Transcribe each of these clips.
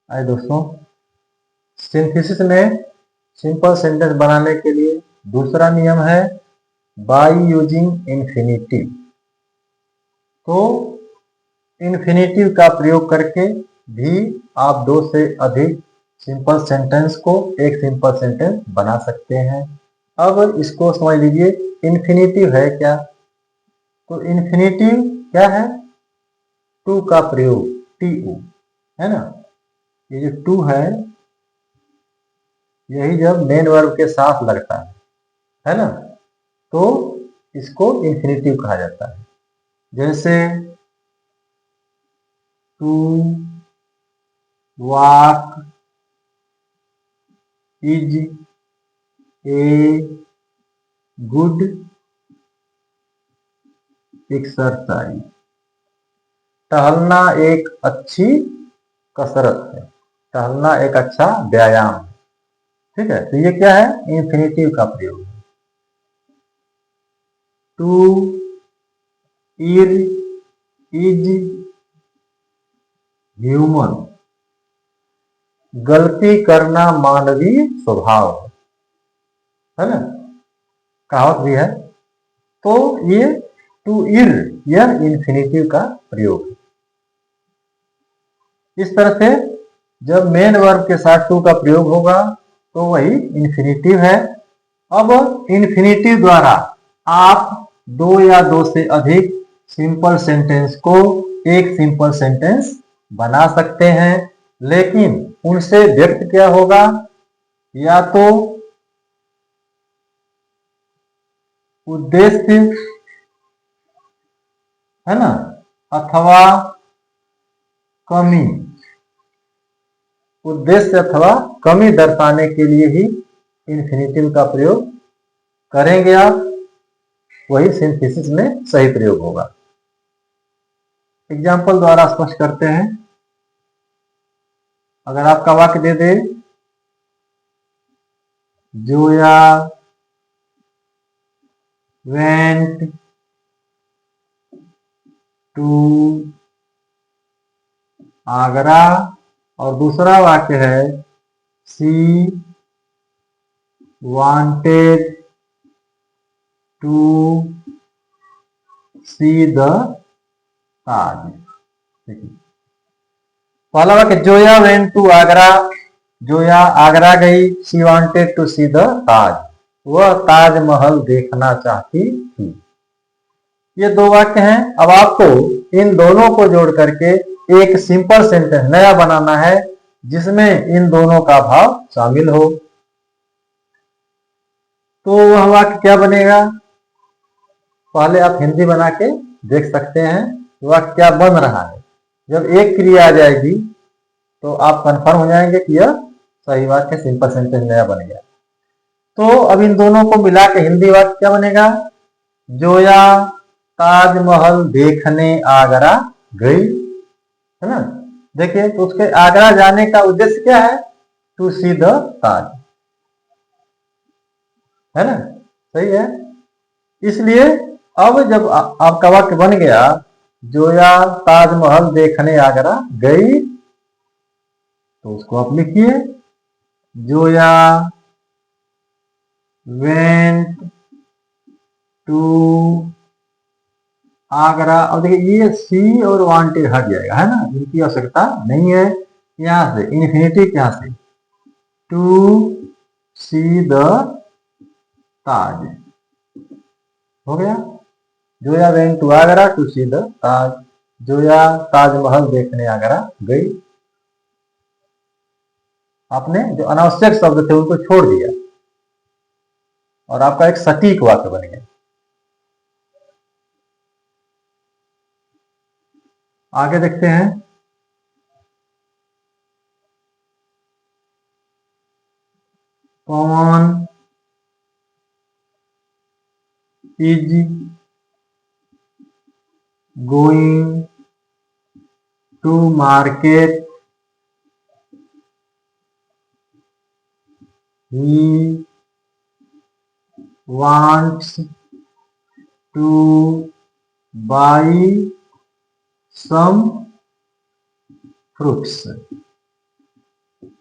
आइए दोस्तों, सिंथेसिस में सिंपल सेंटेंस बनाने के लिए दूसरा नियम है बाय यूजिंग इन्फिनिटिव। तो इन्फिनिटिव का प्रयोग करके भी आप दो से अधिक सिंपल सेंटेंस को एक सिंपल सेंटेंस बना सकते हैं। अब इसको समझ लीजिए, इन्फिनिटिव है क्या? तो इन्फिनिटिव क्या है? टू का प्रयोग, टी ओ, है ना। ये जो टू है, यही जब मेन वर्ब के साथ लगता है ना, तो इसको इन्फिनिटिव कहा जाता है। जैसे to walk is a good exercise. टहलना एक अच्छी कसरत है, टहलना एक अच्छा व्यायाम है। ठीक है, तो ये क्या है? इन्फिनिटिव का प्रयोग है। टू ईर इज ह्यूमन। गलती करना मानवीय स्वभाव है ना, कहावत भी है। तो ये टू ईर, यह इन्फिनिटिव का प्रयोग है। इस तरह से जब मेन वर्ब के साथ टू का प्रयोग होगा तो वही इन्फिनिटिव है। अब इन्फिनिटिव द्वारा आप दो या दो से अधिक सिंपल सेंटेंस को एक सिंपल सेंटेंस बना सकते हैं, लेकिन उनसे व्यक्त क्या होगा? या तो उद्देश्य, है ना, अथवा कमी। उद्देश्य अथवा कमी दर्शाने के लिए ही इन्फिनिटिव का प्रयोग करेंगे आप, वही सिंथेसिस में सही प्रयोग होगा। एग्जाम्पल द्वारा स्पष्ट करते हैं। अगर आपका वाक्य दे दे, जोया वेंट टू आगरा, और दूसरा वाक्य है she wanted to see the Taj. पहला वाक्य, जोया वेंट टू आगरा, जोया आगरा गई। She wanted to see the Taj, वह ताजमहल देखना चाहती थी। ये दो वाक्य हैं। अब आपको इन दोनों को जोड़ करके एक सिंपल सेंटेंस नया बनाना है जिसमें इन दोनों का भाव शामिल हो। तो वह वाक्य क्या बनेगा? पहले आप हिंदी बना के देख सकते हैं वाक्य क्या बन रहा है। जब एक क्रिया आ जाएगी तो आप कंफर्म हो जाएंगे कि यह सही वाक्य सिंपल सेंटेंस नया बन गया। तो अब इन दोनों को मिला के हिंदी वाक्य क्या बनेगा? जोया ताजमहल देखने आगरा गई, है ना। देखिए, तो उसके आगरा जाने का उद्देश्य क्या है? टू सी द ताज, है ना, सही है। इसलिए अब जब आपका वाक्य बन गया, जोया ताजमहल देखने आगरा गई, तो उसको आप लिखिए, जोया वेंट टू आगरा। अब देखिए, ये सी और वांटेड हट जाएगा, है ना, इनकी आवश्यकता नहीं है। यहां से इन्फिनिटिव, यहां से टू सी द ताज हो गया। Zoya went to Agra to see the Taj, Zoya Taj Mahal देखने आगरा गई। आपने जो अनावश्यक शब्द थे उनको छोड़ दिया और आपका एक सटीक वाक्य बन गया। आगे देखते हैं। Pawan is going to market, he wants to buy some fruits।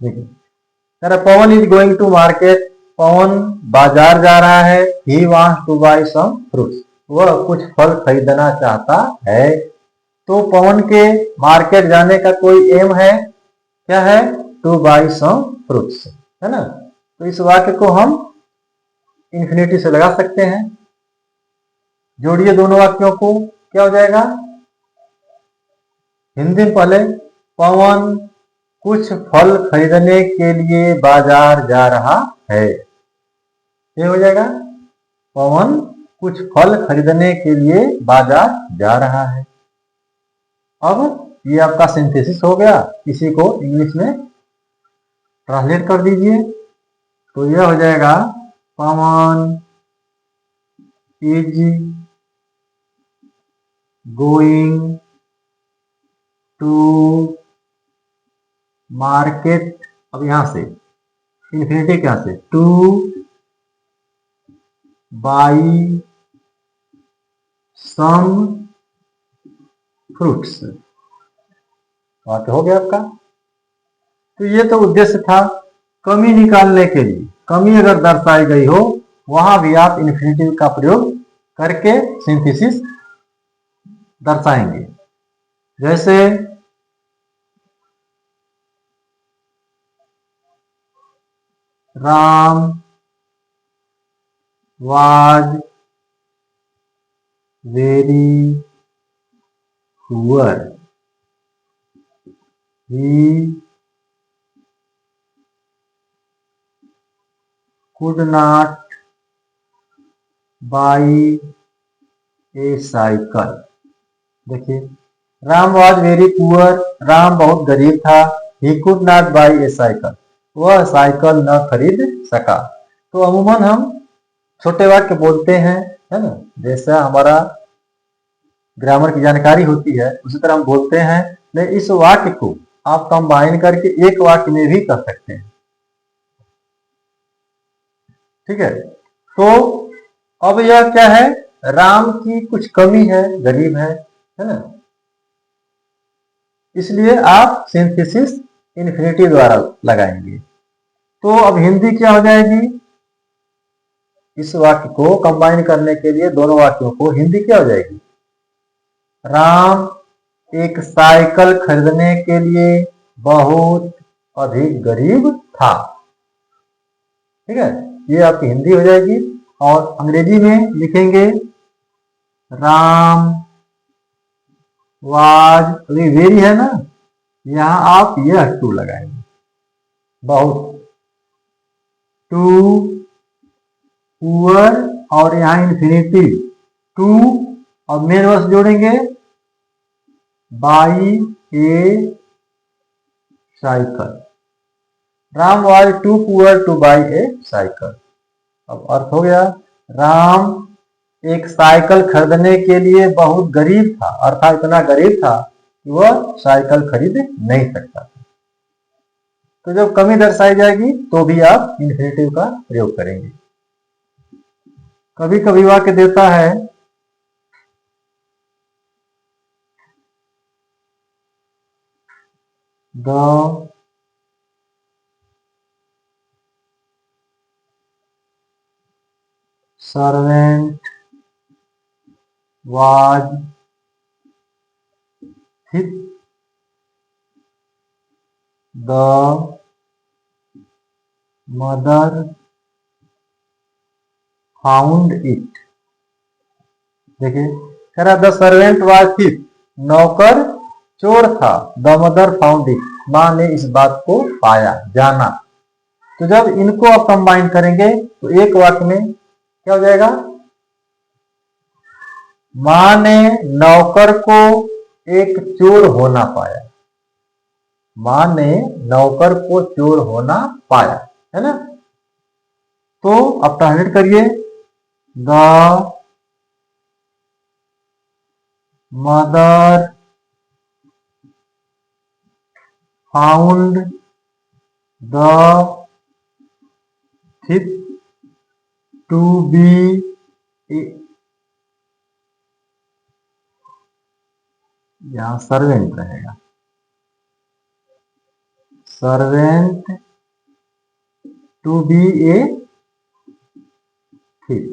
देखिए, कह रहा Pawan is going to market, Pawan बाजार जा रहा है। He wants to buy some fruits, वह कुछ फल खरीदना चाहता है। तो पवन के मार्केट जाने का कोई एम है, क्या है? टू बाय सम फ्रूट्स, है ना। तो इस वाक्य को हम इन्फिनिटी से लगा सकते हैं। जोड़िए दोनों वाक्यों को, क्या हो जाएगा? हिंदी में पहले पवन कुछ फल खरीदने के लिए बाजार जा रहा है, ये हो जाएगा पवन कुछ फल खरीदने के लिए बाजार जा रहा है। अब ये आपका सिंथेसिस हो गया, इसी को इंग्लिश में ट्रांसलेट कर दीजिए। तो यह हो जाएगा पवन इज गोइंग टू मार्केट। अब यहां से इन्फिनिटी क्या से, टू बाई सम फ्रूट्स, वाक्य हो गया आपका। तो ये तो उद्देश्य था कमी निकालने के लिए। कमी अगर दर्शाई गई हो वहां भी आप इन्फिनिटिव का प्रयोग करके सिंथेसिस दर्शाएंगे। जैसे Ram was very poor, he could not buy a cycle. देखिए, Ram was very poor, Ram बहुत गरीब था। He could not buy a cycle, वह साइकिल न खरीद सका। तो अमूमन हम छोटे वाक्य बोलते हैं, है ना, जैसा हमारा ग्रामर की जानकारी होती है उसी तरह हम बोलते हैं। लेकिन इस वाक्य को आप कंबाइन करके एक वाक्य में भी कर सकते हैं, ठीक है। तो अब यह क्या है? राम की कुछ कमी है, गरीब है ना। इसलिए आप सिंथेसिस इन्फिनिटी द्वारा लगाएंगे। तो अब हिंदी क्या हो जाएगी? इस वाक्य को कंबाइन करने के लिए दोनों वाक्यों को हिंदी क्या हो जाएगी? राम एक साइकिल खरीदने के लिए बहुत अधिक गरीब था, ठीक है। ये आपकी हिंदी हो जाएगी। और अंग्रेजी में लिखेंगे राम वाज, अभी वेरी है ना, यहां आप यह टू लगाएंगे, बहुत, टू पुअर, और यहां इन्फिनिटिव टू, और मेन वर्ड जोड़ेंगे buy a cycle. Ram was too poor to buy a cycle. अब अर्थ हो गया, राम एक साइकिल खरीदने के लिए बहुत गरीब था, अर्थात इतना गरीब था कि वह साइकिल खरीद नहीं सकता था। तो जब कमी दर्शाई जाएगी तो भी आप इन्फिनिटिव का प्रयोग करेंगे। कभी कभी वाक्य देता है the servant was thick, the mother found it. देखिए, कह रहा द सर्वेंट वाज थिक, नौकर चोर था। द मदर फाउंड इट, मां ने इस बात को पाया, जाना। तो जब इनको आप कंबाइन करेंगे तो एक वाक्य में क्या हो जाएगा? मां ने नौकर को एक चोर होना पाया, मां ने नौकर को चोर होना पाया, है ना। तो आप ट्रांसलेट करिए, the mother found the thief to be, यहां सर्वेंट रहेगा, servant to be a thief.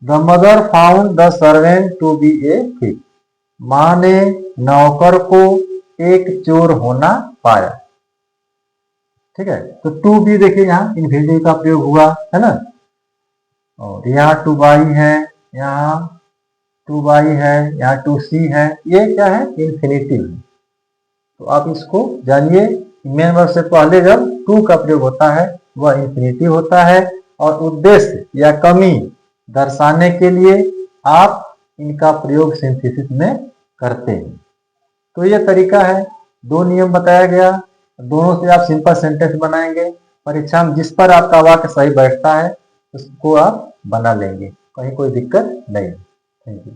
The mother found the servant to be a thief. मां ने नौकर को एक चोर होना पाया। ठीक है, तो टू बी देखिए यहाँ इन्फिनिटिव का प्रयोग हुआ है ना, और यहाँ टू बाई है, यहाँ टू बाई है, यहाँ टू सी है, ये क्या है इन्फिनिटिव है। तो आप इसको जानिए, मेन वर्ब से पहले जब टू का प्रयोग होता है वह इन्फिनिटिव होता है, और उद्देश्य या कमी दर्शाने के लिए आप इनका प्रयोग सिंथेसिस में करते हैं। तो ये तरीका है, दो नियम बताया गया, दोनों से आप सिंपल सेंटेंस बनाएंगे। परीक्षा में जिस पर आपका वाक्य सही बैठता है उसको आप बना लेंगे, कहीं कोई दिक्कत नहीं। Thank you.